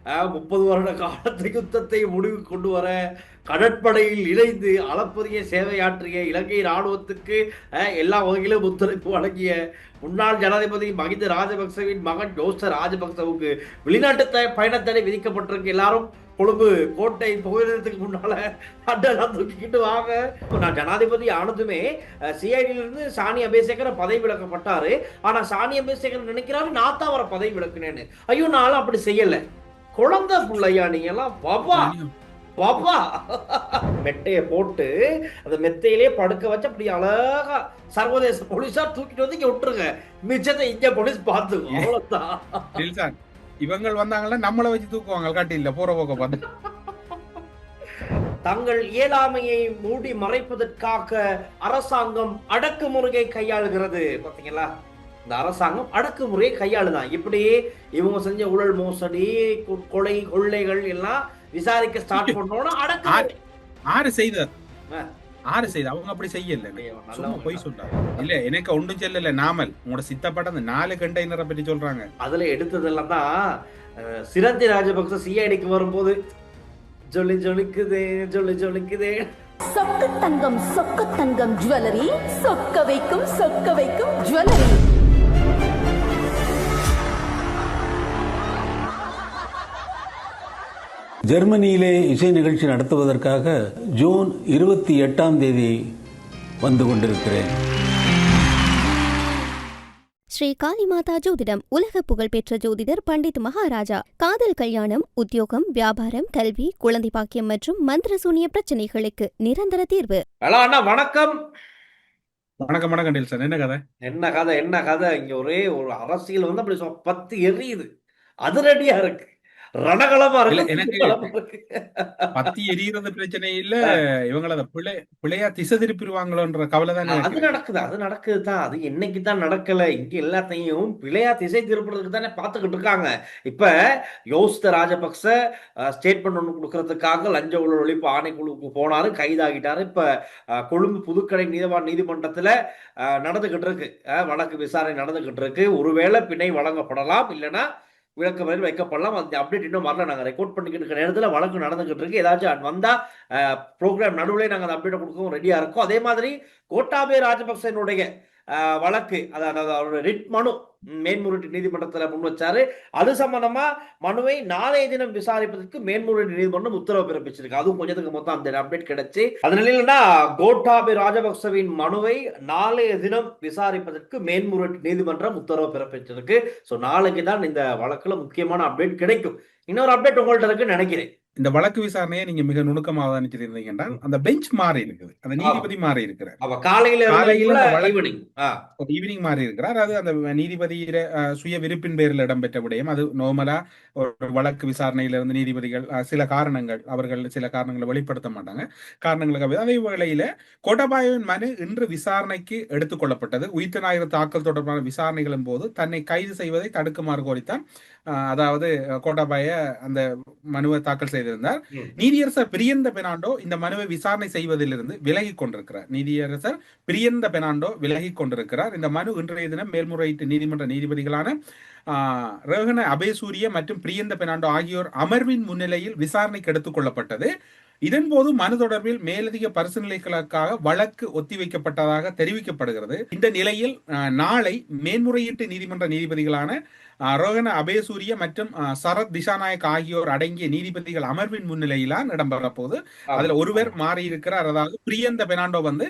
30 வருட காலத்தை யுத்தத்தை முடிவு கொண்டு வர கடற்படையில் இணைந்து அளப்பரிய சேவையாற்றிய இலங்கை ராணுவத்துக்கு எல்லா வகையிலும் ஒத்துழைப்பு வழங்கிய முன்னாள் ஜனாதிபதி மகிந்த ராஜபக்சவின் மகன் ஜோச ராஜபக்சவுக்கு வெளிநாட்டு பயணத்தடை விதிக்கப்பட்டிருக்கு. எல்லாரும் கொழும்பு கோட்டை புகையிறதுக்கு முன்னால அட்டெல்லாம் தூக்கிக்கிட்டு வாங்க. நான் ஜனாதிபதி ஆனதுமே சிஐடியிலிருந்து சாணி அபேசேகர் பதவி விலக்கப்பட்டாரு. ஆனா சாணி அபேசேகர் நினைக்கிறாரு நான் தான் அவரை பதவி விலக்குனேன்னு. ஐயோ நானும் அப்படி செய்யல. குழந்தை பிள்ளையா நீங்க எல்லாம் பாப்பா பாப்பா மெட்டைய போட்டு அந்த மெத்தையிலே படுக்க வச்சு அப்படி அழகா சர்வதேச போலீஸார் தூக்கிட்டு வந்து இங்க விட்டுருங்க. மிச்சத்தை இங்க போலீஸ் பார்த்துக்கும். அவ்வளவுதான். இவங்க வந்தாங்கன்னா நம்மளை வச்சு தூக்குவாங்க காட்டில போற போக்க பார்த்து. தங்கள் இயலாமையை மூடி மறைப்பதற்காக அரசாங்கம் அடக்குமுறையை கையாளுகிறது. பாத்தீங்களா, இந்த அரசாங்கம் அடக்குமுறையை கையாளுதான். இப்படி இவங்க செஞ்ச ஊழல் மோசடி கொலை கொள்ளைகள் எல்லாம் விசாரிக்க ஸ்டார்ட் பண்ணோம்னா அடக்குமுறை ஆறு செய்தார் அவங்க அப்படி செய்யல. சும்மா போய் சொல்றாங்க. இல்ல எனக்கு ஒன்றும் செல்லல. நாமல் உங்களோட சித்தப்பட்ட அந்த 4 கண்டெய்னரை பற்றி சொல்றாங்க. அதுல எடுத்ததெல்லாம் தான் சிரந்தி ராஜபக்ச சிஐடிக்கு வரும்போது ஜொலி ஜொலிக்குதே ஜொலி ஜொலிக்குதே சொக்க தங்கம் ஜுவல்லரி சொக்க வைக்கும் ஜுவல்லரி. ஜெர்மனியிலே இசை நிகழ்ச்சி நடத்துவதற்காக ஜூன் 28 வந்து கொண்டிருக்கிறேன். ஸ்ரீ காளிமாதா ஜோதிடம் உலக புகழ்பெற்ற ஜோதிடர் பண்டித் மகாராஜா. காதல், கல்யாணம், உத்தியோகம், வியாபாரம், கல்வி, குழந்தை பாக்கியம் மற்றும் மந்திர சூனிய பிரச்சனைகளுக்கு நிரந்தர தீர்வு. வணக்கம். வணக்கம் வணக்கம் சார். என்ன கதை இங்க ஒரே ஒரு அரசியல் வந்து அப்படி பத்து எரியுது. அதிரடியா இருக்கு. ரணகளமா இருக்கு. எனக்கு பத்தி எரியறது பிரச்சனை இல்ல. இவங்கள பிள்ளையா திசை திருப்பிடுவாங்களோன்ற கவலை தானே. அது நடக்குதுதான். அது என்னைக்குதான் நடக்கல. இங்க எல்லாத்தையும் பிள்ளையா திசை திருப்புறதுக்கு தானே பாத்துக்கிட்டு இருக்காங்க. இப்ப யோசித்த ராஜபக்ச ஸ்டேட்மெண்ட் ஒண்ணு கொடுக்கறதுக்காக லஞ்ச ஊழல் ஒழிப்பு ஆணைக்குழுக்கு போனாரு, கைதாகிட்டாரு. இப்ப கொழும்பு புதுக்கடை நீதிமன்றத்துல நடந்துகிட்டு இருக்கு வழக்கு விசாரணை நடந்துகிட்டு இருக்கு. ஒருவேளை பிணை வழங்கப்படலாம், இல்லைன்னா விளக்க வரையில் வைக்கப்படலாம். அந்த அப்டேட் இன்னும் வரல. நாங்கள் ரெக்கார்ட் பண்ணிக்கிட்டு இருக்கிற நேரத்தில் வழக்கு நடந்துகிட்டு இருக்கு. ஏதாச்சும் வந்தா ப்ரோக்ராம் நடுவில் நாங்கள் அந்த அப்டேட்டை கொடுக்கவும் ரெடியா இருக்கோம். அதே மாதிரி கோட்டாபே ராஜபக்சனுடைய வழக்கு, அதாவது அவருடைய ரிட் மனு மேன்முறையீட்டு நீதிமன்றத்தில் முன் வச்சாரு. அது சம்பந்தமா மனுவை நாளைய தினம் விசாரிப்பதற்கு மேன்முறையீட்டு நீதிமன்றம் உத்தரவு பிறப்பிச்சிருக்கு. அதுவும் கொஞ்சத்துக்கு மொத்தம் அந்த அப்டேட் கிடைச்சு. அதனால கோட்டாபே ராஜபக்சவின் மனுவை நாளைய தினம் விசாரிப்பதற்கு மேன்முறையீட்டு நீதிமன்றம் உத்தரவு பிறப்பிச்சிருக்கு. ஸோ நாளைக்கு தான் இந்த வழக்குல முக்கியமான அப்டேட் கிடைக்கும். இன்னொரு அப்டேட் உங்கள்ட்ட இருக்குன்னு நினைக்கிறேன். இந்த வழக்கு விசாரணையை நீங்க மிக நுணுக்கமாக நினைச்சிருந்தீங்கன்னா அந்த பெஞ்ச் மாறி இருக்குது, அந்த நீதிபதி மாறி இருக்கிறார். ஈவினிங் மாறி இருக்கிறார். அது அந்த நீதிபதியில சுய விருப்பின் பேரில் இடம்பெற்ற விடயம். அது நார்மலா ஒரு வழக்கு விசாரணையில இருந்து நீதிபதிகள் சில காரணங்கள், அவர்கள் சில காரணங்களை வெளிப்படுத்த மாட்டாங்க. காரணங்களுக்கு அதே வேளையில கோட்டாபாயவின் மனு இன்று விசாரணைக்கு எடுத்துக் கொள்ளப்பட்டது. உயிர்த்த ஞாயிறு தாக்கல் தொடர்பான விசாரணைகளின் போது தன்னை கைது செய்வதை தடுக்குமாறு கோரித்தான். அதாவது கோட்டாபாய அந்த மனுவை தாக்கல் செய்திருந்தார். நீதியரசர் பிரியந்த பெர்னாண்டோ இந்த மனுவை விசாரணை செய்வதிலிருந்து விலகி கொண்டிருக்கிறார். நீதியரசர் பிரியந்த பெர்னாண்டோ விலகி கொண்டிருக்கிறார். இந்த மனு இன்றைய தினம் மேல்முறையீட்டு நீதிமன்ற நீதிபதிகளான ரோஹன அபேசூரிய மற்றும் பிரியந்த பெர்னாண்டோ ஆகியோர் அமர்வின் முன்னிலையில் விசாரணைக்கு எடுத்துக் கொள்ளப்பட்டது. இதன்போது மனு தொடர்பில் மேலதிக பரிசீலனைகளுக்காக வழக்கு ஒத்திவைக்கப்பட்டதாக தெரிவிக்கப்படுகிறது. இந்த நிலையில் நாளை மேன்முறையீட்டு நீதிமன்ற நீதிபதிகளான ரோஹன அபேசூரிய மற்றும் சரத் திசாநாயக் ஆகியோர் அடங்கிய நீதிபதிகள் அமர்வின் முன்னிலையிலான் இடம்பெற போது அதுல ஒருவர் மாறி இருக்கிறார். அதாவது பிரியந்த பெர்னாண்டோ வந்து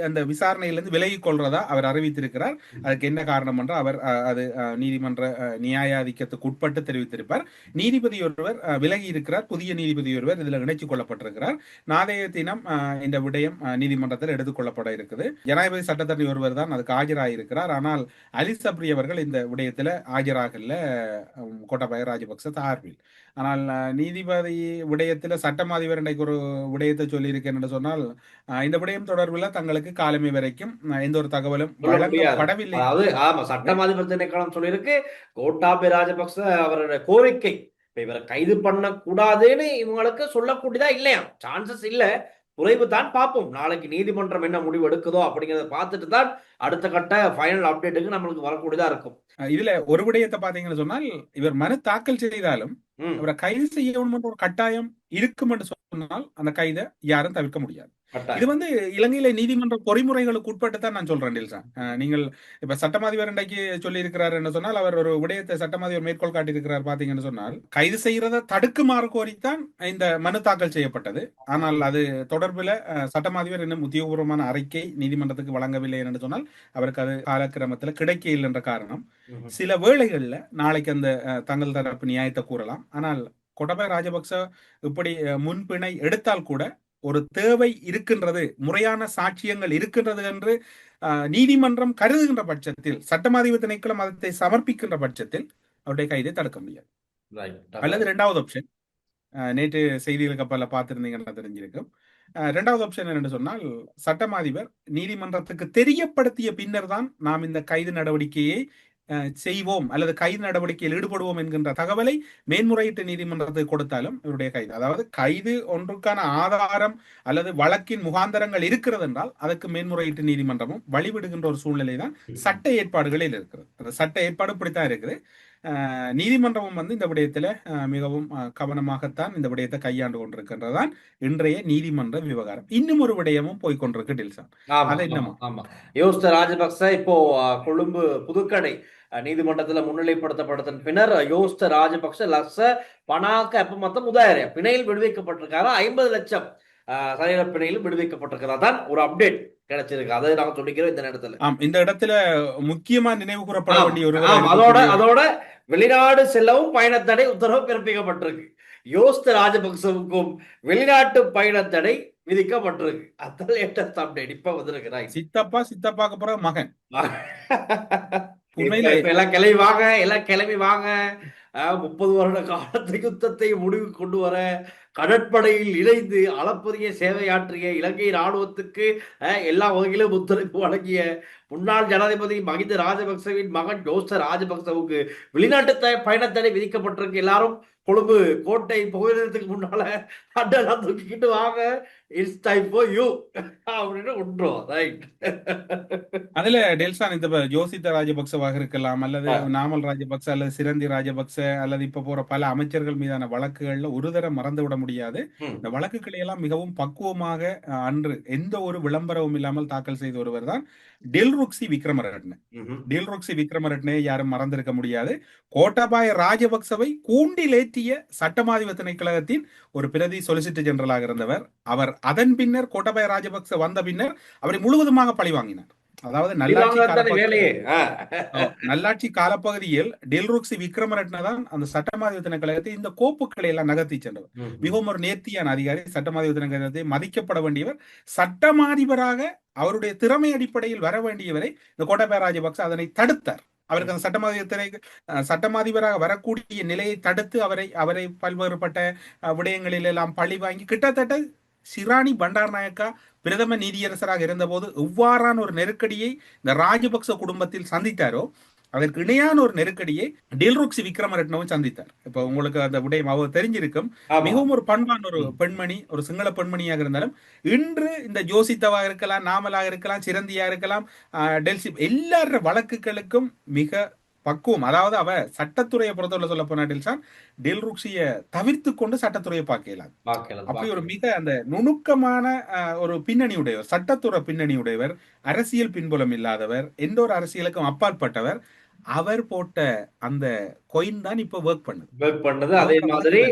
அந்த விசாரணையிலிருந்து விலகிக் கொள்றதா அவர் அறிவித்திருக்கிறார். அதுக்கு என்ன காரணம் என்று அவர் அது நீதிமன்ற நியாயாதிக்கத்துக்கு உட்பட்டு தெரிவித்திருப்பார். நீதிபதி ஒருவர் விலகி இருக்கிறார், புதிய நீதிபதி ஒருவர் இதுல இணைச்சு கொள்ளப்பட்டிருக்கிறார். நாளைய தினம் இந்த விடயம் நீதிமன்றத்தில் எடுத்துக்கொள்ளப்பட இருக்குது. ஜனாதிபதி சட்டத்தரணி ஒருவர் தான் அதுக்கு ஆஜராயிருக்கிறார். ஆனால் அலி சப்ரி அவர்கள் இந்த விடயத்துல ஆஜராகல கோட்டாபாய ராஜபக்ச சார்பில். ஆனால் நீதிபதி விடயத்துல சட்டம் அதிபர் இன்றைக்கு ஒரு விடயத்தை சொல்லி இருக்கேன் என்று சொன்னால், இந்த விடயம் தொடர்பில் தங்களுக்கு காலமே வரைக்கும் எந்த ஒரு தகவலும் வழங்கப்படவில்லை. சட்டம் அதிபர் திணைக்களம் சொல்லியிருக்கு கோட்டாபய ராஜபக்ச அவருடைய கோரிக்கை இவரை கைது பண்ண கூடாதுன்னு இவங்களுக்கு சொல்லக்கூடியதா இல்லையா, சான்சஸ் இல்ல. குறைவு தான். பார்ப்போம் நாளைக்கு நீதிமன்றம் என்ன முடிவு எடுக்குதோ அப்படிங்கிறத பார்த்துட்டு தான் அடுத்த கட்ட ஃபைனல் அப்டேட்டுக்கு நம்மளுக்கு வரக்கூடியதா இருக்கும். இதுல ஒரு விடயத்தை பாத்தீங்கன்னு சொன்னால், இவர் மனு தாக்கல் செய்தாலும் ம். அவரை கைது செய்யணும் என்ற ஒரு கட்டாயம் இருக்கும் என்று சொன்னால் அந்த கைதை யாரும் தவிர்க்க முடியாது. இது கட்டாயம். வந்து இலங்கையில நீதிமன்ற பொறிமுறைகளுக்கு உட்பட்டு தான் நான் சொல்றேன் டில்சன். நீங்கள் இப்ப சட்டமாதிபர் இன்றைக்கு சொல்லி இருக்கிறார் என்று சொன்னால், அவர் ஒரு விடயத்தை சட்டமாதிபர் மேற்கோள் காட்டியிருக்கிறார் பாத்தீங்கன்னு சொன்னால், கைது செய்யறதை தடுக்குமாறு கோரித்தான் இந்த மனு தாக்கல் செய்யப்பட்டது. ஆனால் அது தொடர்பில் சட்டமாதிபர் இன்னும் உத்தியோகபூர்வமான அறிக்கை நீதிமன்றத்துக்கு வழங்கவில்லை என்று சொன்னால் அவருக்கு அது காலக்கிரமத்தில் கிடைக்க என்ற காரணம். ம்ஹும். சில வேளைகள்ல நாளைக்கு அந்த தங்கள் தரப்பு நியாயத்தை கூறலாம். ஆனால் கோட்டாபய ராஜபக்ச இப்படி முன்பிணை எடுத்தால் கூட ஒரு தேவை இருக்கின்றது, முறையான சாட்சியங்கள் இருக்கின்றது என்று நீதிமன்றம் கருதுகின்ற பட்சத்தில், சட்டமாதிப திணைக்களம் அதை சமர்ப்பிக்கின்ற பட்சத்தில் அவருடைய கைதை தடுக்க முடியாது. Right. அல்லது இரண்டாவது ஆப்ஷன், நேற்று செய்திகளுக்கு அப்பல பார்த்திருந்தீங்கன்னா தெரிஞ்சிருக்கும். இரண்டாவது ஆப்ஷன் என்னன்னு சொன்னால், சட்டமாதிபர் நீதிமன்றத்துக்கு தெரியப்படுத்திய பின்னர் தான் நாம் இந்த கைது நடவடிக்கையை செய்வோம் அல்லது கைது நடவடிக்கையில் ஈடுபடுவோம் என்கின்ற தகவலை மேன்முறையீட்டு நீதிமன்றத்துக்கு கொடுத்தாலும் இவருடைய கைது, அதாவது கைது ஒன்றுக்கான ஆதாரம் அல்லது வழக்கின் முகாந்தரங்கள் இருக்கிறது என்றால் அதற்கு மேன்முறையீட்டு நீதிமன்றமும் வழிவிடுகின்ற ஒரு சூழ்நிலை தான் சட்ட ஏற்பாடுகளில் இருக்கிறது. அந்த சட்ட ஏற்பாடு இப்படித்தான் இருக்குது. நீதிமன்றமும் வந்து இந்த விடயத்துல மிகவும் கவனமாகத்தான் இந்த விடயத்தை கையாண்டு கொண்டிருக்கின்றதான் இன்றைய நீதிமன்ற விவகாரம். இன்னும் ஒரு விடயமும் போய்கொண்டிருக்கு டில்சன். அது என்னமா, யோசித்த ராஜபக்ச இப்போ கொழும்பு புதுக்கடை நீதிமன்றத்தில் முன்னிலைப்படுத்தப்பட்டதன் பின்னர் யோசித்த ராஜபக்ச லட்ச பணாக்க எப்ப மொத்தம் முதாயிர பிணையில் விடுவிக்கப்பட்டிருக்காரு. 50 லட்சம் சரீர பிணையிலும் விடுவிக்கப்பட்டிருக்கிறதா தான் ஒரு அப்டேட் கிடைச்சிருக்கு. அதை நாங்க சொல்லிக்கிறோம் இந்த நேரத்துல. இந்த இடத்துல முக்கியமா நினைவு கூறப்பட வேண்டிய ஒரு அதோட வெளிநாடு செல்லவும் பயணத்தடை உத்தரவு பிறப்பிக்கப்பட்டிருக்கு. யோசித்த ராஜபக்சவுக்கும் வெளிநாட்டு பயணத்தடை விதிக்கப்பட்டிருக்கு. அதான் லேட்டஸ்ட் அப்டேட் இப்ப வந்திருக்கு. சித்தப்பாக்கு பிறகு மகன் எல்லாம் கிளம்பி வாங்க 30 வருட காலத்தை யுத்தத்தை முடிவு கொண்டு வர கடற்படையில் இணைந்து அளப்பரிய சேவையாற்றிய இலங்கை ராணுவத்துக்கு எல்லா வகையிலும் ஒத்துழைப்பு வழங்கிய முன்னாள் ஜனாதிபதி மஹிந்த ராஜபக்சவின் மகன் யோசித்த ராஜபக்சவுக்கு வெளிநாட்டு பயணத்தடை விதிக்கப்பட்டிருக்கு. எல்லாரும் கொழும்பு கோட்டை புகையிறதுக்கு முன்னால அண்டெல்லாம் தூக்கிக்கிட்டு வாங்க, இட்ஸ் டைம் ஃபார் யூ அப்படின்னு விட்டுரும். ரைட். அதுல டெல்சான் இந்த யோசித்த ராஜபக்சவாக இருக்கலாம் அல்லது நாமல் ராஜபக்ச அல்லது சிரந்தி ராஜபக்ச அல்லது இப்ப போற பல அமைச்சர்கள் மீதான வழக்குகள்ல ஒரு தரம் மறந்து விட முடியாது. இந்த வழக்குகளை எல்லாம் மிகவும் பக்குவமாக அன்று எந்த ஒரு விளம்பரமும் இல்லாமல் தாக்கல் செய்த ஒருவர் தான் டில்ருக்சி விக்ரமரட்ன. டில்ருக்சி விக்ரமரட்னை யாரும் மறந்திருக்க முடியாது. கோட்டாபாய ராஜபக்சவை கூண்டிலேற்றிய சட்டமாதிப திணைக்களத்தின் ஒரு பிரதி சொலிசிட்டர் ஜெனரலாக இருந்தவர். அவர் அதன் பின்னர் கோட்டாபாய ராஜபக்ச வந்த பின்னர் அவரை முழுவதுமாக பழி வாங்கினார். அதாவது நல்லாட்சி காலப்பகுதியில் டில்ருக்சி விக்ரமரட்ன தான் அந்த சட்டமாதிப திணைக்களத்தை இந்த கோப்புக்களை எல்லாம் நகர்த்தி சென்றவர். மிகவும் ஒரு நேர்த்தியான அதிகாரி, சட்டமாதிப திணைக்களத்தை மதிக்கப்பட வேண்டியவர். சட்டமாதிபராக அவருடைய திறமை அடிப்படையில் வர வேண்டியவரை இந்த கோட்டாபய ராஜபக்ச அதனை தடுத்தார். அவருக்கு அந்த சட்டமாதிபராக வரக்கூடிய நிலையை தடுத்து அவரை பல்வேறுபட்ட விடயங்களில் எல்லாம் பழி வாங்கி கிட்டத்தட்ட சிராணி பண்டாரநாயக்கா பிரதம நீதியரசராக இருந்தபோது எவ்வாறான ஒரு நெருக்கடியை இந்த ராஜபக்ச குடும்பத்தில் சந்தித்தாரோ அதற்கு இணையான ஒரு நெருக்கடியை டில்ருக்சி விக்ரமரட்னவும் சந்தித்தார். இப்ப உங்களுக்கு அந்த விடயம் அவர் தெரிஞ்சிருக்கும். மிகவும் ஒரு பண்பான ஒரு பெண்மணி, ஒரு சிங்கள பெண்மணியாக இருந்தாலும் இன்று இந்த ஜோசித்தவா இருக்கலாம், நாமலாக இருக்கலாம், சிரந்தியா இருக்கலாம், டெல்சி எல்லார வழக்குகளுக்கும் மிக பக்குவம். அதாவது அவ சட்டத்துறையை பொறுத்தவரை சொல்ல போனா டில்சான் டில்ருக்சிய தவிர்த்து கொண்டு சட்டத்துறையை பார்க்கலாம். அப்படி ஒரு மிக அந்த நுணுக்கமான ஒரு பின்னணி உடையவர், சட்டத்துறை பின்னணி உடையவர், அரசியல் பின்புலம் இல்லாதவர், எந்த ஒரு அரசியலுக்கும் அப்பாற்பட்டவர். அவர் போட்ட அந்த கொயின் தான் இப்ப ஒர்க் பண்ணுது. அதே மாதிரி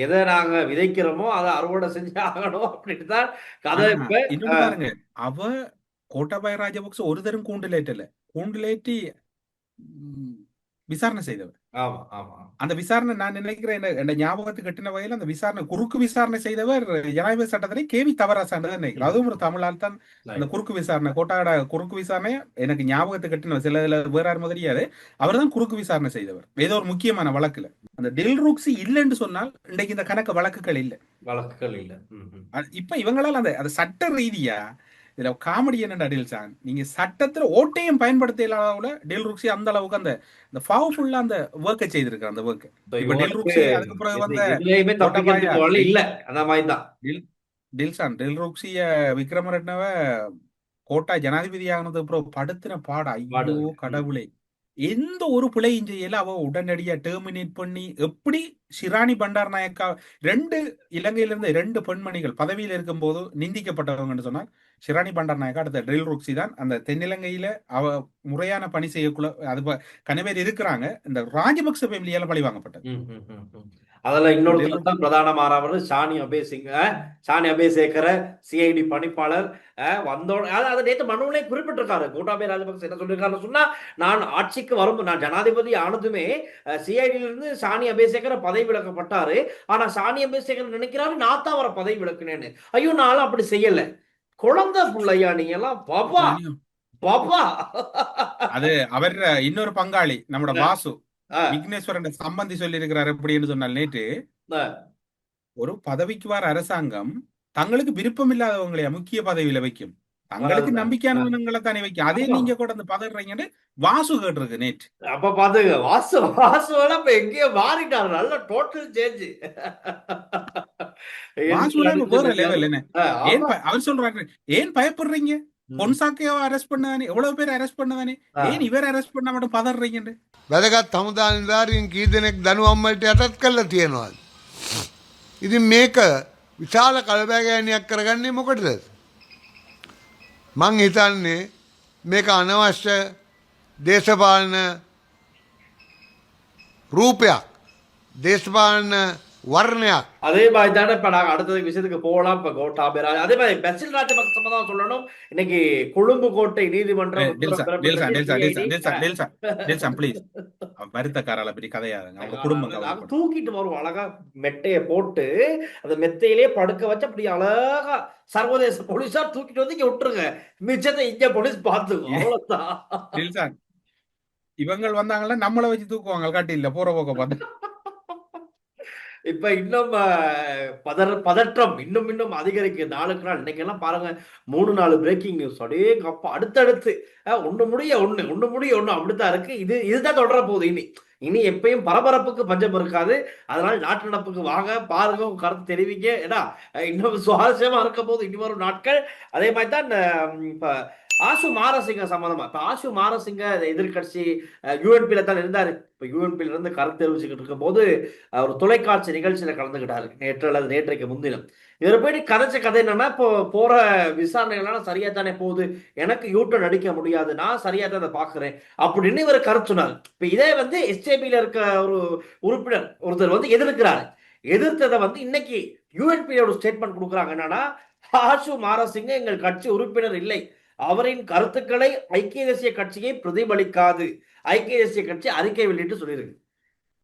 எதை நாங்க விதைக்கிறோமோ அதை அறுவடை செஞ்சு ஆகணும் அப்படின்னு தான் கதை. இன்னும் பாருங்க, அவ கோட்டாபாய ராஜபக்ச ஒரு தரம் கூண்டுலேற்றி விசாரணை செய்தவர். அந்த விசாரணை நான் நினைக்கிறேன் என் ஞாபகத்துக்கு கட்டின வகையில் அந்த விசாரணை குறுக்கு விசாரணை செய்தவர் ஜனாதிபதி சட்டத்திலே கேவி தவராசான் நினைக்கிறேன். அதுவும் ஒரு தமிழால் தான் அந்த குறுக்கு விசாரணை, கோட்டாட குறுக்கு விசாரணை எனக்கு ஞாபகத்துக்கு கட்டின சில வேற யாரும் தெரியாது. அவர் தான் குறுக்கு விசாரணை செய்தவர் ஏதோ ஒரு முக்கியமான வழக்குல. அந்த டில்ருக்சி இல்லைன்னு சொன்னால் இன்றைக்கு இந்த கணக்கு வழக்குகள் இல்லை. இப்ப இவங்களால அந்த சட்ட ரீதியா இதுல காமெடி என்னடா டில்சான், நீங்க சட்டத்துல ஓட்டையும் பயன்படுத்த இல்லாத டில்ருக்சி அந்த அளவுக்கு அந்த பவர்ஃபுல்லா அந்த ஒர்க்கை செய்திருக்காரு. அந்த ஒர்க் இப்ப டில்ருக்சி அதுக்கு பிறகு டில்ருக்ஸிய விக்ரமரட்னவ கோட்டா ஜனாதிபதி ஆனது அப்புறம் படுத்தின பாட பாடு. ஐயோ கடவுளே, எந்த ஒரு பிழையும் செய்யல. அவ உடனடியா டெர்மினேட் பண்ணி எப்படி ஷிராணி பண்டார் நாயக்கா இலங்கையில இருந்து 2 பெண்மணிகள் பதவியில் இருக்கும் போது நிந்திக்கப்பட்டவங்கன்னு சொன்னால் ஷிராணி பண்டார் நாயக்கா, அடுத்த டில்ருக்ஸி தான். அந்த தென்னிலங்கையில அவ முறையான பணி செய்யக்குள்ள அது கனவேர் இருக்கிறாங்க. இந்த ராஜபக்ச ஃபேமிலியால பழி வாங்கப்பட்டது. அதுல இன்னொருத்தர் தான் பிரதான மாறாவது சாணி அபேசிங்க, சாணி அபேசேகர சிஐடி பணிப்பாளர் வந்தோட அது நேற்று மனுவிலே குறிப்பிட்டிருக்காரு. கோட்டாபய ராஜபக்சே என்ன சொல்லியிருக்காருன்னு சொன்னா, நான் ஆட்சிக்கு வரும், நான் ஜனாதிபதி ஆனதுமே சிஐடியில இருந்து சாணி அபேசேகர பதவி விலக்கப்பட்டாரு. ஆனா சாணி அபேசேகர் நினைக்கிறாரு நான் தான் அவரை பதவி விலக்குனேன்னு. ஐயோ நானும் அப்படி செய்யல. குழந்தை பிள்ளையா நீங்க எல்லாம் பாப்பா பாப்பா. அது அவர் இன்னொரு பங்காளி நம்மட வாசு விக்னேஸ்வரன் சம்பந்தி சொல்லி இருக்கிறார். எப்படின்னு சொன்னால், நேற்று ஒரு பதவிக்கு வர அரசாங்கம் தங்களுக்கு விருப்பம் இல்லாதவங்களையா முக்கிய பதவியில வைக்கும், தங்களுக்கு நம்பிக்கையானவங்களை தானே வைக்கும். அதே நீங்க கூட அந்த பதறீங்கன்னு வாசு கேட்டிருக்கு நேற்று. அப்ப பாத்துங்க வாசு இப்ப எங்கேயோ மாறிட்டாரு. நல்ல டோட்டல் சேஞ்ச். வேற லெவல் என்ன. ஏன் அவர் சொல்றாரு, ஏன் பயப்படுறீங்க, பொன்சாக்கையோ அரெஸ்ட் பண்ணதானே, எவ்வளவு பேர் அரெஸ்ட் பண்ணதானே, ஏன் இவர் அரெஸ்ட் பண்ண மட்டும் பதறீங்கன்னு. වැදගත් හමුදා නිලධාරීන් කී දෙනෙක් දනුවම් වලට යටත් කරලා තියෙනවා. ඉතින් මේක විශාල කලබගෑනියක් කරගන්නේ මොකටද? මං හිතන්නේ මේක අනවශ්‍ය දේශපාලන රූපයක්, දේශපාලන வர்ணයක්. அதே மாதிரி தானே இப்ப நாங்க அடுத்த விஷயத்துக்கு போகலாம். இப்ப கோட்டாபய அதே மாதிரி பெசில் ராஜபக்ச தான் சொல்லணும். இன்னைக்கு கொழும்பு கோட்டை நீதிமன்றம் வருத்தக்காரால பெரிய கதையாதுங்க. அவங்க குடும்பம் தூக்கிட்டு வரும் அழகா மெட்டைய போட்டு அந்த மெத்தையிலேயே படுக்க வச்சு அப்படி அழகா சர்வதேச போலீஸா தூக்கிட்டு வந்து இங்க விட்டுருங்க. மிச்சத்தை இங்க போலீஸ் பாத்துக்கும். அவ்வளவுதான். இவங்க வந்தாங்கன்னா நம்மளை வச்சு தூக்குவாங்க கட்டில போற போக்க பார்த்து. இப்ப இன்னும் பதற்றம் இன்னும் அதிகரிக்கு நாளுக்கு நாள். இன்னைக்கு எல்லாம் பாருங்க 3-4 பிரேக்கிங் நியூஸ். அப்படியே அப்பா அடுத்தடுத்து ஒண்ணு முடிய ஒண்ணு அப்படித்தான் இருக்கு. இதுதான் தொடர போகுது. இனி எப்பயும் பரபரப்புக்கு பஞ்சம் இருக்காது. அதனால நாட்டு நடப்புக்கு வாங்க, பாருங்க, உங்க கருத்து தெரிவிங்க. ஏன்னா இன்னும் சுவாரஸ்யமா இருக்க போது இனி வரும் நாட்கள். அதே மாதிரி தான் இப்ப ஆசு மாரசிங்க சம்பந்தமா. இப்ப ஆசு மாரசிங்க எதிர்கட்சி யூஎன்பில தான் இருந்தாரு. இப்ப யூஎன்பில இருந்து கருத்து தெரிவிச்சுக்கிட்டு இருக்கும் போது ஒரு தொலைக்காட்சி நிகழ்ச்சியில கலந்துகிட்டாரு நேற்று அல்லது நேற்றைக்கு முன்தினம். இதில் போயிட்டு கதைச்ச கதை என்னன்னா, இப்போ போற விசாரணைகள்லாம் சரியா தானே போகுது, எனக்கு யூட்டன் அடிக்க முடியாது, நான் சரியா தான் அதை பாக்குறேன் அப்படின்னு இவர் கருத்து சொன்னார். இப்ப இதே வந்து எஸ்ஜேபியில இருக்க ஒரு உறுப்பினர் ஒருத்தர் வந்து எதிர்க்கிறாரு. எதிர்த்ததை வந்து இன்னைக்கு யூஎன்பியோட ஸ்டேட்மெண்ட் கொடுக்குறாங்க. என்னன்னா, ஆசு மாரசிங்க எங்கள் கட்சி உறுப்பினர் இல்லை, அவரின் கருத்துக்களை ஐக்கிய தேசிய கட்சியை பிரதிபலிக்காது, ஐக்கிய தேசிய கட்சி அறிக்கை வெளியிட்டு சொல்லியிருக்கு.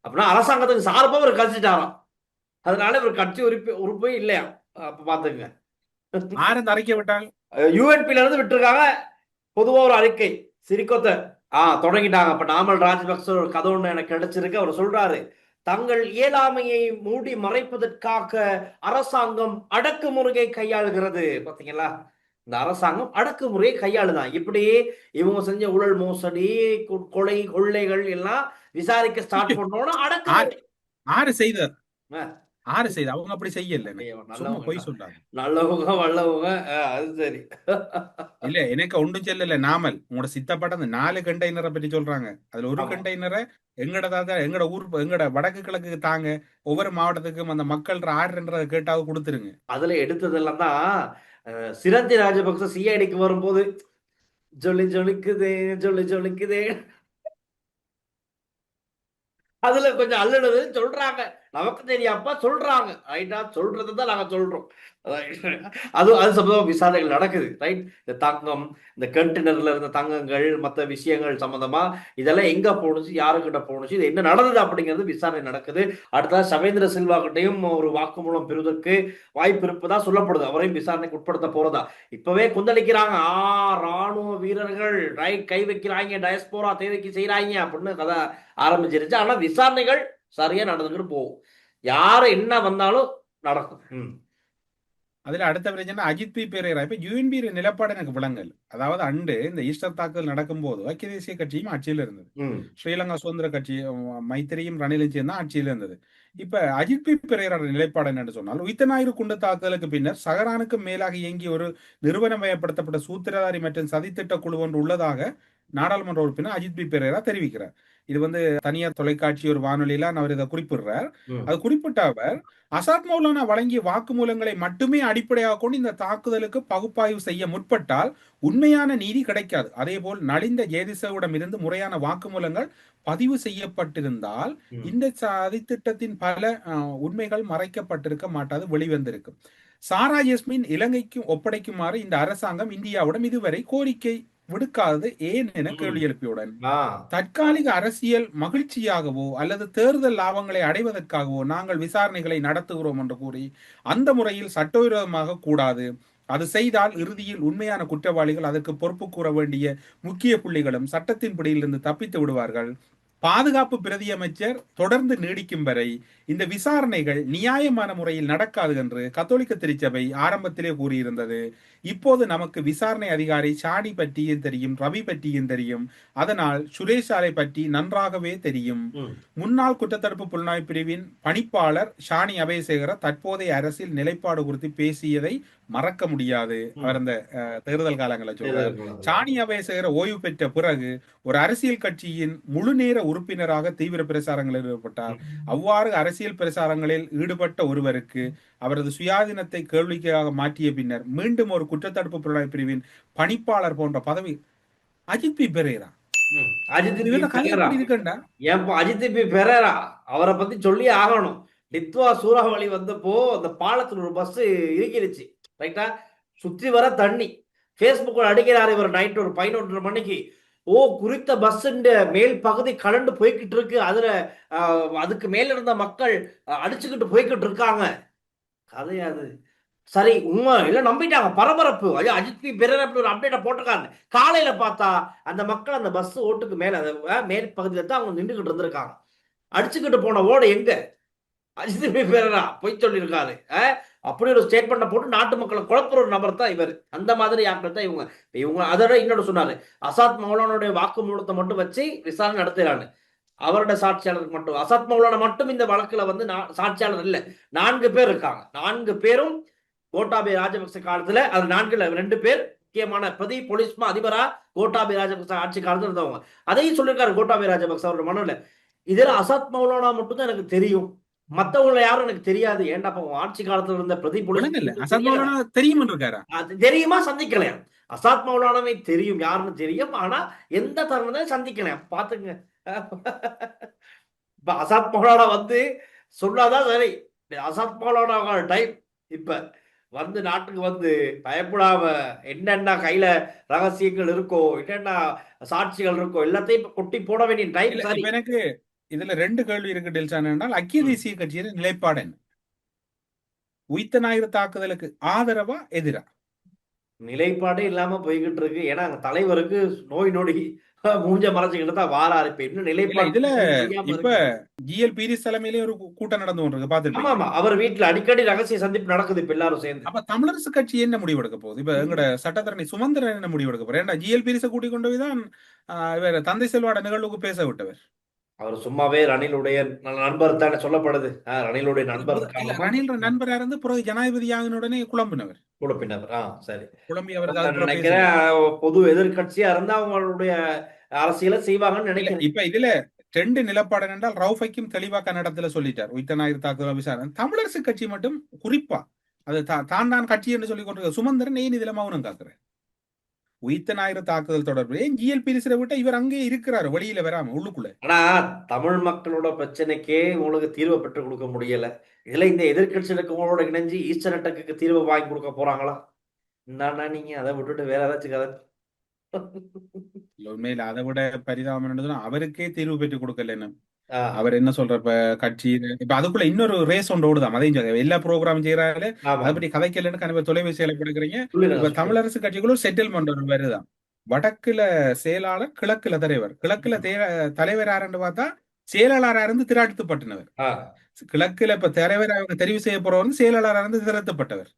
அப்படின்னா அரசாங்கத்துக்கு சார்பா அவர் கழிச்சிட்டாராம். அதனால இவர் கட்சி உறுப்பே இல்லையா. அப்ப பாத்துங்க, அறிக்கை விட்டாங்க, யூஎன்பில இருந்து விட்டுருக்காங்க. பொதுவா ஒரு அறிக்கை சிரிக்கொத்த தொடங்கிட்டாங்க. அப்ப நாமல் ராஜபக்ச ஒரு கதை ஒண்ணு எனக்கு கிடைச்சிருக்கு. அவர் சொல்றாரு, தங்கள் இயலாமையை மூடி மறைப்பதற்காக அரசாங்கம் அடக்குமுறையை கையாளுகிறது. பாத்தீங்களா, இந்த அரசாங்கம் அடக்குமுறையை கையாளுதான். இப்படி இவங்க செஞ்ச ஊழல் மோசடி கொலை கொள்ளைகள் எல்லாம் விசாரிக்க ஸ்டார்ட் பண்ணோம்னா அடக்குமுறை ஆறு செய்த அவங்க அப்படி செய்யல. போய் சொல்றாங்க நல்லவங்க வல்லவங்க. அது சரி இல்ல, எனக்கு ஒன்றும் செல்லல. நாமல் உங்களோட சித்தப்பட்ட அந்த 4 கண்டெய்னரை பற்றி சொல்றாங்க. அதுல ஒரு கண்டெய்னரை எங்கட ஊர் எங்கட வடக்கு கிழக்கு தாங்க, ஒவ்வொரு மாவட்டத்துக்கும் அந்த மக்கள் ஆர்டர்ன்றதை கேட்டாவது கொடுத்துருங்க. அதுல எடுத்ததெல்லாம் தான் சிரந்தி ராஜபக்ச சிஐடிக்கு வரும்போது ஜொலிக்குதே அதுல கொஞ்சம் அல்லது சொல்றாங்க. நமக்கு தெரியாப்பா சொல்றாங்க. ரைட்டா, சொல்றதுதான் நாங்க சொல்றோம். அது சம்பந்தமா விசாரணைகள் நடக்குது. ரைட், இந்த தங்கம், இந்த கண்டெய்னர்ல இருந்த தங்கங்கள், மற்ற விஷயங்கள் சம்பந்தமா இதெல்லாம் எங்க போணுச்சு, யாருக்கிட்ட போணுச்சு, இது என்ன நடந்தது அப்படிங்கிறது விசாரணை நடக்குது. அடுத்தது சவேந்திர சில்வா கிட்டையும் ஒரு வாக்குமூலம் பெறுவதற்கு வாய்ப்பு இருப்பதா சொல்லப்படுது. அவரையும் விசாரணைக்கு உட்படுத்த போறதா இப்பவே கொந்தளிக்கிறாங்க. ராணுவ வீரர்கள் ரைட் கை வைக்கிறாங்க, டயஸ்போரா தேவைக்கு செய்யறாங்க அப்படின்னு கதை ஆரம்பிச்சிருச்சு. ஆனா விசாரணைகள் சரியா நடந்துக்கிட்டு போகும். யாரு என்ன வந்தாலும் நடக்கும். அதுல அடுத்த பிரச்சனை அஜித் பி பெரேரா. இப்ப யூஎன்பி நிலப்பாடு எனக்கு விளங்கல். அதாவது அண்டு இந்த ஈஸ்டர் தாக்குதல் நடக்கும்போது ஐக்கிய தேசிய கட்சியும் ஆட்சியில் இருந்தது, ம். ஸ்ரீலங்கா சுதந்திர கட்சி மைத்திரியும் ரணிலும் சேர்ந்து தான் ஆட்சியில் இருந்தது. இப்ப அஜித் பி பெரேரோட நிலைப்பாடு என்னன்னு சொன்னால், உயிர்த்தஞாயிறு குண்டு தாக்குதலுக்கு பின்னர் சகரானுக்கும் மேலாக இயங்கி ஒரு நிறுவனமயப்படுத்தப்பட்ட சூத்திரதாரி மற்றும் சதித்திட்ட குழு ஒன்று உள்ளதாக நாடாளுமன்ற உறுப்பினர் அஜித் பி பெரேரா தெரிவிக்கிறார். இது தனியார் தொலைக்காட்சி ஒரு வானொலியில அவர் இதை குறிப்பிடுறார். ம். அது குறிப்பிட்ட அவர் அசாத் மௌலானா வழங்கிய வாக்குமூலங்களை மட்டுமே அடிப்படையாக கொண்டு இந்த தாக்குதலுக்கு பகுப்பாய்வு செய்ய முற்பட்டால் உண்மையான நீதி கிடைக்காது. அதேபோல் நலிந்த ஜேதிசவிடம் இருந்து முறையான வாக்குமூலங்கள் பதிவு செய்யப்பட்டிருந்தால் ம். இந்த சதித்திட்டத்தின் பல உண்மைகள் மறைக்கப்பட்டிருக்க மாட்டாது, வெளிவந்திருக்கும். சாரா ஜஸ்மின் இலங்கைக்கு ஒப்படைக்குமாறு இந்த அரசாங்கம் இந்தியாவிடம் இதுவரை கோரிக்கை விடுக்காதது ஏன் என கேள்வி எழுப்பியுடன், ஆ. தற்காலிக அரசியல் மகிழ்ச்சியாகவோ அல்லது தேர்தல் லாபங்களை அடைவதற்காகவோ நாங்கள் விசாரணைகளை நடத்துகிறோம் என்று கூறி அந்த முறையில் சட்டவிரோதமாக கூடாது. அது செய்தால் இறுதியில் உண்மையான குற்றவாளிகள் அதற்கு பொறுப்பு கூற வேண்டிய முக்கிய புள்ளிகளும் சட்டத்தின் பிடியிலிருந்து தப்பித்து விடுவார்கள். பாதுகாப்பு பிரதியமைச்சர் தொடர்ந்து நீடிக்கும் வரை இந்த விசாரணைகள் நியாயமான முறையில் நடக்காது என்று கத்தோலிக்க திருச்சபை ஆரம்பத்திலே கூறியிருந்தது. இப்போது நமக்கு விசாரணை அதிகாரி ஷானி பற்றியும் தெரியும், ரவி பற்றியும் தெரியும், அதனால் சுரேஷாலை பற்றி நன்றாகவே தெரியும். ம். முன்னாள் குற்றத்தடுப்பு புலனாய்வு பிரிவின் பணிப்பாளர் ஷானி அபேசேகர தற்போதைய அரசியல் நிலைப்பாடு குறித்து பேசியதை மறக்க முடியாது. அவர் அந்த தேர்தல் காலங்களை சொல்றார். ஷானி அபேசேகர ஓய்வு பெற்ற பிறகு ஒரு அரசியல் கட்சியின் முழு நேர உறுப்பினராக தீவிர பிரசாரங்களில் ஈடுபட்டார். அவ்வாறு அரசியல் பிரசாரங்களில் ஈடுபட்ட ஒருவருக்கு அவரது சுயாதீனத்தை கேள்விக்காக மாற்றிய பின்னர் மீண்டும் ஒரு குற்றத்தடுப்பு புலனாய்வு பிரிவின் பணிப்பாளர் போன்ற பதவி அஜித் பி பெரேரா. ம். அஜித் பி இதுல கதை பெரேரா. எப்படி இருக்குண்டா? ஏன்பா அஜித் பி பெரேரா அவரை பத்தி சொல்லி ஆகணும். டித்வா சூறாவளி வந்தப்போ அந்த பாலத்துல ஒரு பஸ் இறுக்கிடுச்சு, ரைட்டா? சுற்றி வர தண்ணி. ஃபேஸ்புக்கில் அடிக்கிறார் இவர் நைட் ஒரு 11:30 மணிக்கு. ஓ, குறித்த பஸ்ஸுண்ட மேல் பகுதி கலண்டு போய்கிட்டு இருக்கு, அதுல அதுக்கு மேல இருந்த மக்கள் அடிச்சுக்கிட்டு போய்கிட்டு இருக்காங்க. கதையாது. சரி, உண்மை இல்ல நம்பிட்டாங்க. பரபரப்பு. ஐயோ, அஜித் பி பெரேரா ஒரு அப்டேட்டை போட்டிருக்காங்க. காலையில பார்த்தா அந்த மக்கள் அந்த பஸ் ஓட்டுக்கு மேல மேல் பகுதியில தான் அவங்க நின்றுகிட்டு இருந்திருக்காங்க. அடிச்சுக்கிட்டு போன ஓடு எங்க? அஜித் பி பெரேரா பொய் சொல்லியிருக்காரு. அப்படி ஒரு ஸ்டேட்மெண்ட்டை போட்டு நாட்டு மக்களை குழப்புற ஒரு நபர் தான் இவர். அந்த மாதிரி ஆட்கள் தான் இவங்க அதோட இன்னொரு சொன்னாரு, அசாத் மௌலானுடைய வாக்குமூலத்தை மட்டும் வச்சு விசாரணை நடத்துறான்னு. அவருடைய சாட்சியாளருக்கு மட்டும், அசாத் மௌலானா மட்டும் இந்த வழக்குல சாட்சியாளர் இல்ல, 4 பேர் இருக்காங்க. 4 பேரும் கோட்டாபய ராஜபக்ச காலத்துல, அது 4ல 2 பேர் முக்கியமான பிரதி போலீஸ் அதிபரா கோட்டாபய ராஜபக்ச ஆட்சி காலத்துல இருந்தவங்க. அதையும் சொல்லியிருக்காரு கோட்டாபய ராஜபக்ச அவரோட மனுல. இதுல அசாத் மௌலானா மட்டும் தான் எனக்கு தெரியும், மத்தவங்கள யாரும் எனக்கு தெரியாது. ஏன்டா ஆட்சி காலத்துல இருந்த பிரதி போலீஸ் தெரியுமா? சந்திக்கலையா? அசாத் மௌலானாவை தெரியும், யாருன்னு தெரியும், ஆனா எந்த தருணம் சந்திக்கலையா? பாத்துங்க. இப்ப அசாத் மௌலானா சொன்னாதான் சரி. அசாத் மௌலானா டைம் இப்ப நாட்டுக்கு பயப்படாம என்னென்ன கையில ரகசியங்கள் இருக்கோ, என்னென்ன சாட்சிகள் இருக்கோ, எல்லாத்தையும் கொட்டி போட வேண்டிய டைம். சரி, எனக்கு இதுல 2 கேள்வி இருக்கு டெல்சான். என்றால் ஐக்கிய தேசிய கட்சியின் நிலைப்பாடு என்ன? உயிர்த்த ஞாயிறு தாக்குதலுக்கு ஆதரவா எதிரா? நிலைப்பாடே இல்லாம போய்கிட்டு இருக்கு. ஏன்னா தலைவருக்கு நோய் நொடி மூஞ்ச மறைச்சுக்கிட்டு தான் வாராரு. இப்ப இன்னும் நிலைப்பாடு இதுல இப்ப ஜிஎல் பீரிஸ் தலைமையிலே ஒரு கூட்டம் நடந்து கொண்டிருக்கு, பாத்துருப்பீங்க. ஆமா, அவர் வீட்டுல அடிக்கடி ரகசிய சந்திப்பு நடக்குது இப்ப எல்லாரும் சேர்ந்து. அப்ப தமிழரசு கட்சி என்ன முடிவெடுக்க போகுது? இப்ப எங்கட சட்டத்தரணி சுமந்திரன் என்ன முடிவெடுக்க போறாரு? ஏன்னா ஜிஎல் பீரிஸை கூட்டிக் கொண்டு போய் தான் இவர் தந்தை செல்வாட நிகழ்வுக்கு பேச விட்டவர். அவர் சும்மாவே ரணிலுடைய நண்பர் தானே சொல்லப்படுது. ரணிலுடைய நண்பர். ரணில் நண்பரா இருந்து பிறகு ஜனாதிபதியாகினுடனே குழம்பினவர். சரி, குழம்பி அவர் நினைக்கிறேன் பொது எதிர்கட்சியா இருந்தா அவங்களுடைய அரசியலை செய்வாங்கன்னு நினைக்கிறேன். இப்ப இதுல 2 நிலப்பாடு என்றால் ரவுஃபைக்கும் தெளிவா கன்னடத்துல சொல்லிட்டார், உயிர்த்த ஞாயிறு தாக்குதல் விசாரணை. தமிழரசு கட்சி மட்டும் குறிப்பா அது தான் கட்சி என்று சொல்லி கொண்டிருக்க சுமந்திரன் ஏன் இதுல மௌனம் காக்குறேன்? உயிர்த்த ஞாயிறு தாக்குதல் தொடர்பு ஜிஎல் பீரிஸை விட்டு இவர் அங்கே இருக்கிறாரு, வெளியில வராம உள்ளுக்குள்ள. ஆனா தமிழ் மக்களோட பிரச்சனைக்கே உங்களுக்கு தீர்வை பெற்றுக் கொடுக்க முடியல. இதுல இந்த எதிர்கட்சி இருக்கவங்களோட இணைஞ்சு ஈஸ்டர் அட்டாக்கு தீர்வு வாங்கி கொடுக்க போறாங்களா? என்னன்னா நீங்க அதை விட்டுட்டு வேற ஏதாச்சும் கதை. உண்மையில அதை விட பரிதாபம் அவருக்கே தீர்வு பெற்று கொடுக்கலன்னு அவர் என்ன சொல்ற, இப்ப கட்சி இப்ப அதுக்குள்ள இன்னொரு ரேஸ் ஒன்று ஓடுதான். அதையும் எல்லா ப்ரோக்ராம் செய்யறாரு, அதை பற்றி கதைக்கலன்னு கண்டிப்பா தொலைபேசியில கொடுக்குறீங்க. இப்ப தமிழரசு கட்சிக்குள்ள செட்டில்மெண்ட் ஒன்று வருதான். வடக்குல செயலாளர், கிழக்குல தலைவர். கிழக்குல தலைவர் யாருன்னு பார்த்தா செயலாளரா இருந்து திராட்டுப்பட்டவர். கிழக்குல இப்ப தலைவர் அவங்க தெரிவு செய்ய போறவர் செயலாளரா இருந்து திரட்டப்பட்டவர்.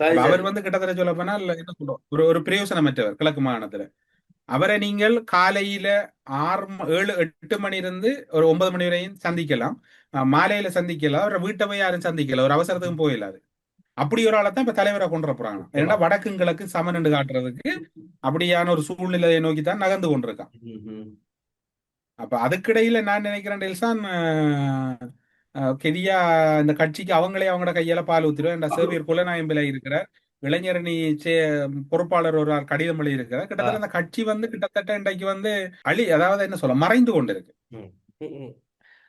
சரி அப்ப சரி. அவர் வந்து கிட்டத்தட்ட சொல்ல போனால் என்ன சொல்றோம், ஒரு பிரயோசனமற்றவர் கிழக்கு மாகாணத்துல. அவரை நீங்கள் காலையில 7-8 மணி இருந்து ஒரு 9 மணி வரையும் சந்திக்கலாம். மாலையில சந்திக்கலாம். அவரை வீட்டை போய் யாரும் சந்திக்கல, ஒரு அவசரத்துக்கும் போயிடாது. அப்படி ஒரு ஆளை தான் இப்ப தலைவரை கொண்டு போறாங்க. ஏன்னா வடக்கும் கிழக்கு சமநின்று காட்டுறதுக்கு அப்படியான ஒரு சூழ்நிலையை நோக்கி தான் நகர்ந்து கொண்டிருக்கான். அப்ப அதுக்கிடையில நான் நினைக்கிறேன் டெல்சான், கெதியா இந்த கட்சிக்கு அவங்களே அவங்களோட கையால பால் ஊத்திடுவேன். சேவியர் குலநாயம்பில இருக்கிறார், இளைஞரணி பொறுப்பாளர் ஒரு ஆள் கடிதம் எழுதி இருக்கிறார். கிட்டத்தட்ட அந்த கட்சி வந்து கிட்டத்தட்ட இன்றைக்கு வந்து அதாவது என்ன சொல்ல மறைந்து கொண்டிருக்கு.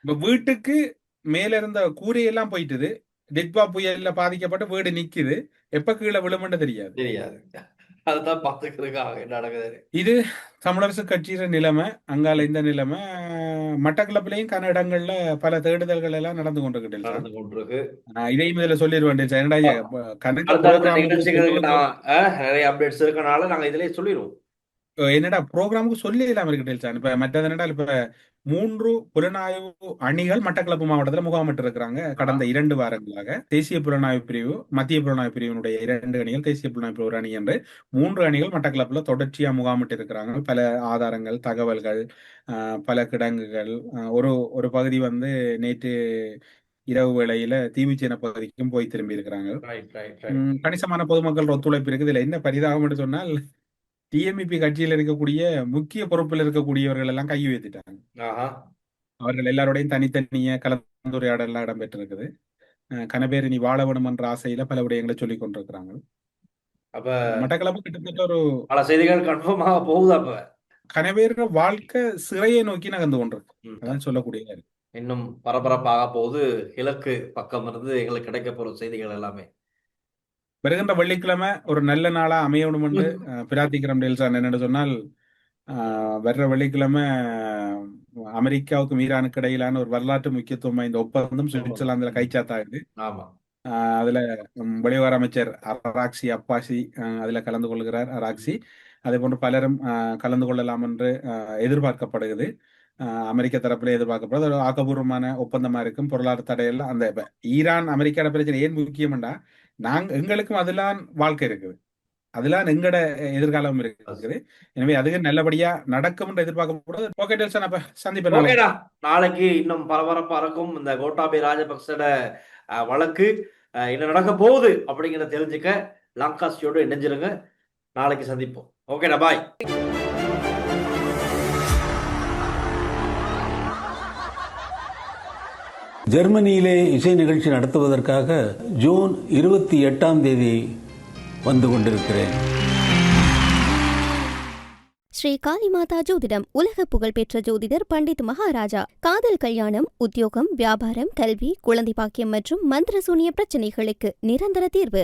இப்ப வீட்டுக்கு மேல இருந்த கூரையெல்லாம் போயிட்டுது. டிட்பா புயல்ல பாதிக்கப்பட்டு வீடு நிக்குது. எப்ப கீழே விழுமென்னு தெரியாது. தெரியாது. அதுதான் பாத்துக்கிறதுக்காக என்ன நடக்குது. இது தமிழரசு கட்சியில நிலைமை. அங்கால இந்த நிலைமை மட்டக்களப்பிலையும் கன இடங்கள்ல பல தேடுதல்கள் எல்லாம் நடந்து கொண்டிருக்கு. நடந்து கொண்டிருக்கு. இதையும் இதுல சொல்லிடுவேன். என்னடா கணக்கு அடுத்தடுத்த program நிகழ்ச்சிகளுக்கு நான் நிறைய அப்டேட்ஸ் இருக்கனால நாங்க இதுலயே சொல்லிடுவோம். என்னடா ப்ரோக்ராமுக்கு சொல்லி இல்லாம இருக்கு. இப்ப மற்றது என்னடா, இப்ப 3 புலனாய்வு அணிகள் மட்டக்களப்பு மாவட்டத்துல முகாமிட்டு இருக்கிறாங்க கடந்த 2 வாரங்களாக. தேசிய புலனாய்வு பிரிவு, மத்திய புலனாய்வு பிரிவினுடைய 2 அணிகள், தேசிய புலனாய்வு பிரிவு ஒரு அணி என்று 3 அணிகள் மட்டக்களப்புல தொடர்ச்சியா முகாமிட்டு இருக்கிறாங்க. பல ஆதாரங்கள், தகவல்கள், பல கிடங்குகள். ஒரு பகுதி வந்து நேற்று இரவு வேளையில தீவுச்சேன பகுதிக்கும் போய் திரும்பி இருக்கிறாங்க. கணிசமான பொதுமக்கள் ஒத்துழைப்பு இருக்குது. இதுல என்ன பரிதாபம் என்று சொன்னால், டிஎம்இபி கட்சியில் இருக்கக்கூடிய முக்கிய பொறுப்பில் இருக்கக்கூடியவர்கள் எல்லாம் கை வைத்துட்டாங்க. அவர்கள் எல்லாரோடையும் தனித்தனிய கலந்துரையாடல் இடம்பெற்றிருக்குது. கனபேர் இனி வாழ வேணும் என்ற ஆசையில பல விடயங்களை சொல்லிக் கொண்டிருக்கிறாங்க. அப்ப மட்டக்களப்பு கிட்டத்தட்ட ஒரு பல செய்திகள் கன்ஃபார்மாக போகுது. அப்ப கனபேர் வாழ்க்கை சிறையை நோக்கி நகர்ந்து கொண்டிருக்கு. அதான் சொல்லக்கூடிய இன்னும் பரபரப்பாக போகுது. கிழக்கு பக்கம் இருந்து எங்களுக்கு கிடைக்க போற செய்திகள் எல்லாமே. வருகின்ற வெள்ளிக்கிழமை ஒரு நல்ல நாளா அமையணும் என்று பிரார்த்திக்கிறோம். டெல்சான் என்னென்னு சொன்னால், வர்ற வெள்ளிக்கிழமை அமெரிக்காவுக்கும் ஈரானுக்கு இடையிலான ஒரு வரலாற்று முக்கியத்துவம் வாய்ந்த ஒப்பந்தம் சுவிட்சர்லாந்துல கைச்சாத்தாகுது. அதுல வெளிவார அமைச்சர் அராக்சி அப்பாசி அதுல கலந்து கொள்கிறார். அராக்சி அதே போன்று பலரும் கலந்து கொள்ளலாம் என்று எதிர்பார்க்கப்படுகிறது. அமெரிக்க தரப்புல எதிர்பார்க்கப்படுது. ஒரு ஆக்கப்பூர்வமான ஒப்பந்தமா இருக்கும். பொருளாதார தடையெல்லாம் அந்த ஈரான் அமெரிக்காட பிரச்சனை ஏன் முக்கியம்டா, எங்களுக்கும் அதெல்லாம் வாழ்க்கை இருக்குது, அதெல்லாம் எங்கட எதிர்காலம் இருக்குது. எனவே அதுக்கு நல்லபடியா நடக்கும் என்று எதிர்பார்க்கப்படுது. ஓகே டெல்சன், அப்ப சந்திப்பேன். நாளைக்கு இன்னும் பரபரப்பா இருக்கும் இந்த கோட்டாபய ராஜபக்சோட வழக்கு என்ன நடக்க போகுது அப்படிங்கிறத தெரிஞ்சுக்க லாங்காஸ்டியோடு இணைஞ்சிருங்க. நாளைக்கு சந்திப்போம். ஓகேடா, பாய். ஜெர்மனியிலே இசை நிகழ்ச்சி நடத்துவதற்காக ஜூன் 28ஆம் தேதி வந்து கொண்டிருக்கிறேன். ஸ்ரீ காளிமாதா ஜோதிடம் உலக புகழ்பெற்ற ஜோதிடர் பண்டித் மகாராஜா. காதல், கல்யாணம், உத்தியோகம், வியாபாரம், கல்வி, குழந்தை பாக்கியம் மற்றும் மந்திர சூனிய பிரச்சனைகளுக்கு நிரந்தர தீர்வு.